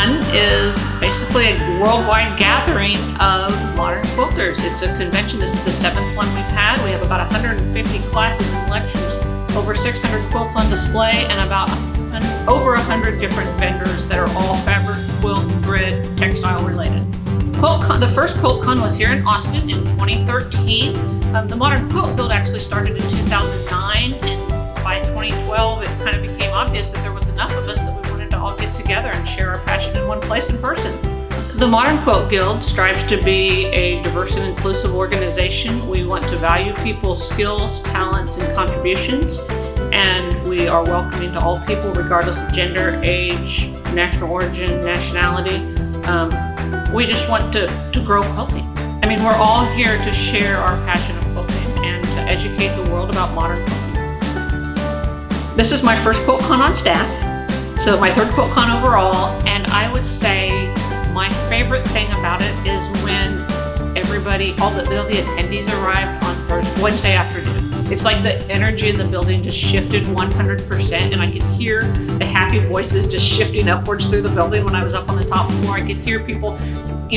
QuiltCon is basically a worldwide gathering of modern quilters. It's a convention. This is the 7th one we've had. We have about 150 classes and lectures, over 600 quilts on display, and about over 100 different vendors that are all fabric, quilt, thread, textile related. QuiltCon, the first QuiltCon was here in Austin in 2013. The Modern Quilt Guild actually started in 2009, and by 2012 it kind of became obvious that there was enough of us that we wanted to all get together and share our passion in one place in person. The Modern Quilt Guild strives to be a diverse and inclusive organization. We want to value people's skills, talents, and contributions, and we are welcoming to all people regardless of gender, age, national origin, nationality. We just want to grow quilting. I mean, we're all here to share our passion of quilting and to educate the world about modern quilting. This is my first QuiltCon on staff, so my third QuiltCon overall, and I would say my favorite thing about it is when everybody, all the attendees arrived on Wednesday afternoon. It's like the energy in the building just shifted 100%, and I could hear the happy voices just shifting upwards through the building. When I was up on the top floor, I could hear people,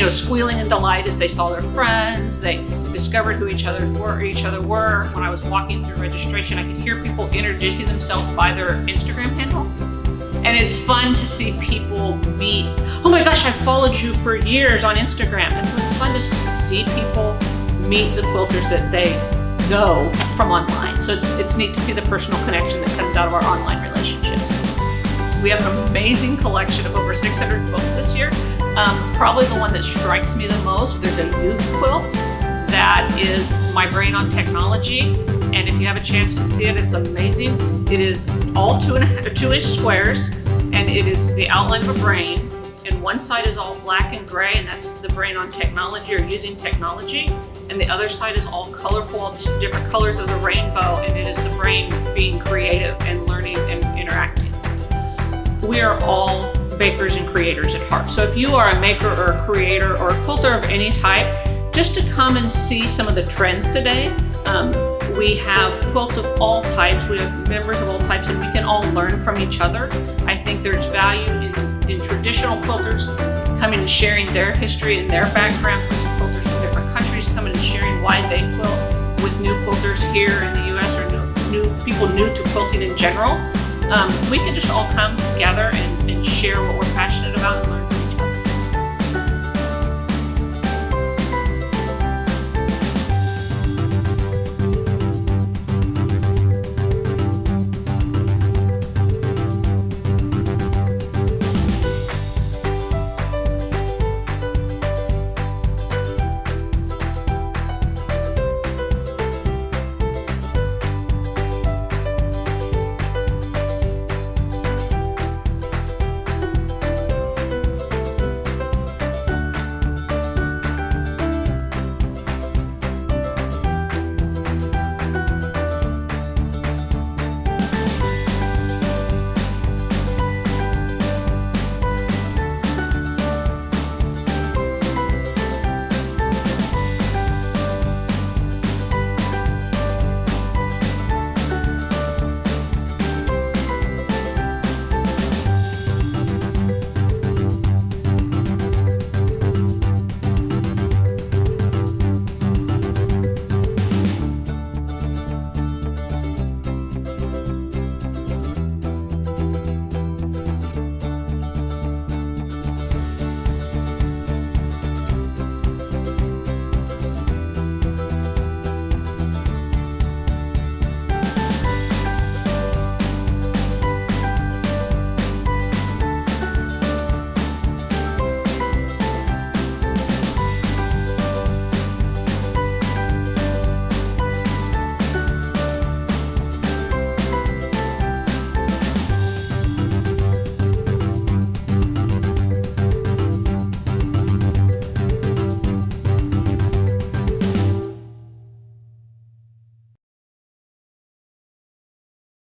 squealing in delight as they saw their friends. They discovered who each other were. When I was walking through registration, I could hear people introducing themselves by their Instagram handle. And it's fun to see people meet. Oh my gosh, I've followed you for years on Instagram. And so it's fun to see people meet the quilters that they know from online. So it's neat to see the personal connection that comes out of our online relationships. We have an amazing collection of over 600 quilts this year. Probably the one that strikes me the most, there's a youth quilt that is my brain on technology. And if you have a chance to see it, it's amazing. It is all 2-inch squares, and it is the outline of a brain. And one side is all black and gray, and that's the brain on technology or using technology. And the other side is all colorful, all the different colors of the rainbow, and it is the brain being creative and learning and interacting. We are all bakers and creators at heart. So if you are a maker or a creator or a quilter of any type, just to come and see some of the trends today. We have quilts of all types. We have members of all types, and we can all learn from each other. I think there's value in traditional quilters coming and sharing their history and their background. Quilters from different countries coming and sharing why they quilt with new quilters here in the U.S. or new people new to quilting in general. We can just all come together and share what we're passionate about and learn from